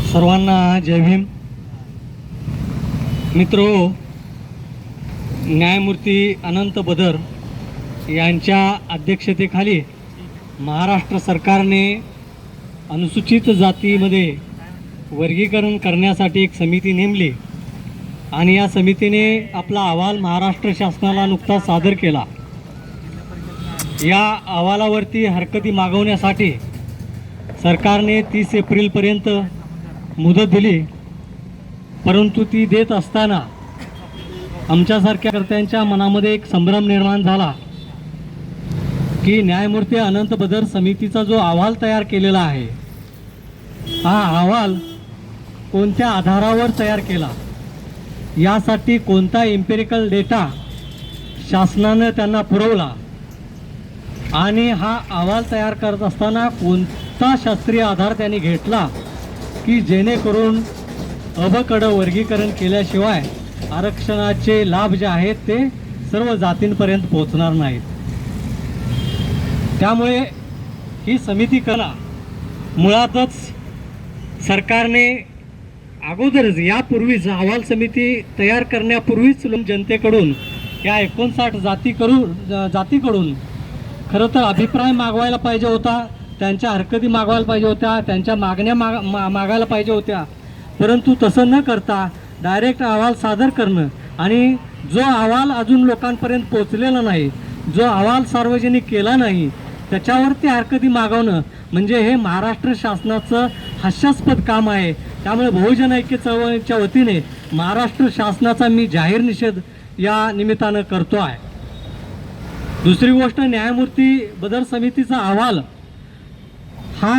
सर्वांना जय भीम. मित्रो, न्यायमूर्ती अनंत बदर यांच्या अध्यक्षतेखाली महाराष्ट्र सरकारने अनुसूचित जातीमध्ये वर्गीकरण करण्यासाठी एक समिती नेमली आणि या समितीने आपला अहवाल महाराष्ट्र शासनाला नुकताच सादर केला. या अहवालावरती हरकती मागवण्यासाठी सरकारने 30 एप्रिलपर्यंत मुदत दिली, परंतु ती देत असताना आमच्यासारख्या कर्त्यांच्या मनामध्ये एक संभ्रम निर्माण झाला की न्यायमूर्ती अनंत बदर समितीचा जो अहवाल तयार केलेला आहे, हा अहवाल कोणत्या आधारावर तयार केला, यासाठी कोणता एम्पिरिकल डेटा शासनाने त्यांना पुरवला आणि हा अहवाल तयार करत असताना कोणता शास्त्रीय आधार त्यांनी घेतला की जेणेकरून अबकडं वर्गीकरण केल्याशिवाय आरक्षणाचे लाभ जे आहेत ते सर्व जातींपर्यंत पोहोचणार नाहीत. त्यामुळे ही समिती करा मुळातच सरकारने अगोदरच यापूर्वीच अहवाल समिती तयार करण्यापूर्वीच जनतेकडून या 59 जातीकडून खरं तर अभिप्राय मागवायला पाहिजे होता, त्यांच्या हरकती मागवायला पाहिजे होत्या, त्यांच्या मागण्या मागायला पाहिजे होत्या. परंतु तसं न करता डायरेक्ट अहवाल सादर करणं आणि जो अहवाल अजून लोकांपर्यंत पोचलेला नाही, जो अहवाल सार्वजनिक केला नाही, त्याच्यावरती हरकती मागवणं म्हणजे हे महाराष्ट्र शासनाचं हास्यास्पद काम आहे. त्यामुळे बहुजन ऐक्य चळवळीच्या वतीने महाराष्ट्र शासनाचा मी जाहीर निषेध या निमित्तानं करतो आहे. दुसरी गोष्ट, न्यायमूर्ती बदर समितीचा अहवाल हा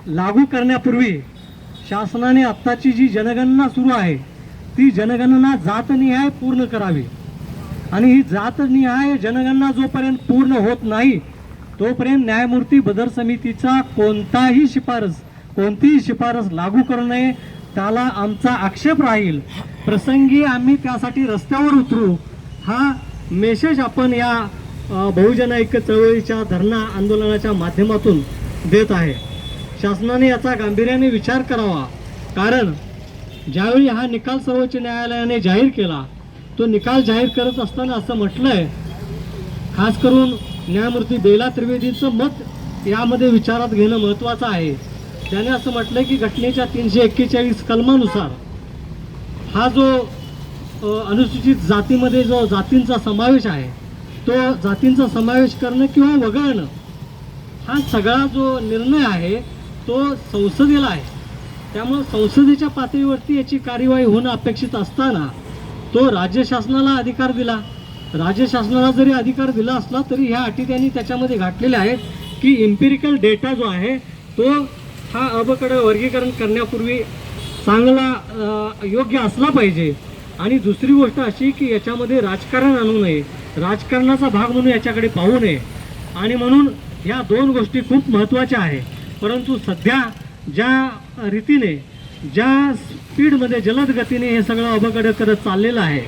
लागू करण्यापूर्वी शासनाने आत्ताची जी जनगणना सुरू आहे ती जनगणना जातनिहाय पूर्ण करावी आणि ही जातनिहाय जनगणना जोपर्यंत पूर्ण होत नाही तोपर्यंत न्यायमूर्ती बदर समितीचा कोणतीही शिफारस लागू करू नये, त्याला आमचा आक्षेप राहील. प्रसंगी आम्ही त्यासाठी रस्त्यावर उतरू हा मेसेज आपण या बहुजन ऐक्य चळवळीच्या धरणा आंदोलनाच्या माध्यमातून देत आहे. शासनाने याचा गांभीर्याने विचार करावा, कारण ज्यावेळी हा निकाल सर्वोच्च न्यायालयाने जाहीर केला, तो निकाल जाहीर करत असताना असं म्हटलंय, खास करून न्यायमूर्ती बेला त्रिवेदींचं मत यामध्ये विचारात घेणं महत्त्वाचं आहे. त्याने असं म्हटलंय की घटनेच्या 341 कलमानुसार हा जो अनुसूचित जातीमध्ये जो जातींचा समावेश आहे तो जातींचा समावेश करणं किंवा वगळणं हा सगळा जो निर्णय आहे तो संसदेला आहे. त्यामुळे संसदेच्या पातळीवरती याची कार्यवाही होणं अपेक्षित असताना तो राज्य शासनाला अधिकार दिला. राज्य शासनाला जरी अधिकार दिला असला तरी ह्या अटी त्यांनी त्याच्यामध्ये घातलेल्या आहेत की एम्पिरिकल डेटा जो आहे तो हा अबकडं वर्गीकरण करण्यापूर्वी चांगला योग्य असला पाहिजे. आणि दुसरी गोष्ट अशी की याच्यामध्ये राजकारण आणू नये, राजकारणाचा भाग म्हणून याच्याकडे पाहू नये. आणि म्हणून ह्या दोन गोष्टी खूप महत्त्वाच्या आहे. परंतु सध्या ज्या रीतीने ज्या स्पीडमध्ये जलद गतीने हे सगळं अबकडं करत चाललेलं आहे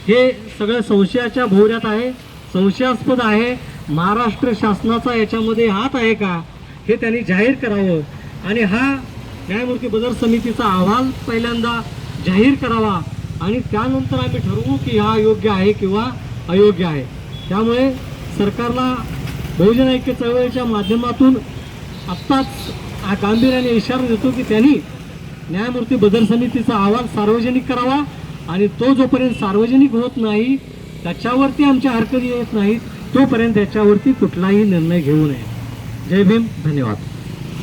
हे सगळं संशयाच्या भोवऱ्यात आहे, संशयास्पद आहे. महाराष्ट्र शासनाचा याच्यामध्ये हात आहे का हे त्यांनी जाहीर करावं आणि हा न्यायमूर्ती बदर समितीचा अहवाल पहिल्यांदा जाहीर करावा आणि त्यानंतर आम्ही ठरवू की हा योग्य आहे किंवा अयोग्य आहे. त्यामुळे सरकारला बहुजन ऐक्य चळवळीच्या माध्यमातून आत्ताच गांभीर्याने इशारा देतो की त्यांनी न्यायमूर्ती बदर समितीचा अहवाल सार्वजनिक करावा आणि तो जोपर्यंत सार्वजनिक होत नाही, त्याच्यावरती आमच्या हरकती येत नाहीत, तोपर्यंत त्याच्यावरती कुठलाही निर्णय घेऊ नये. जय भीम, धन्यवाद.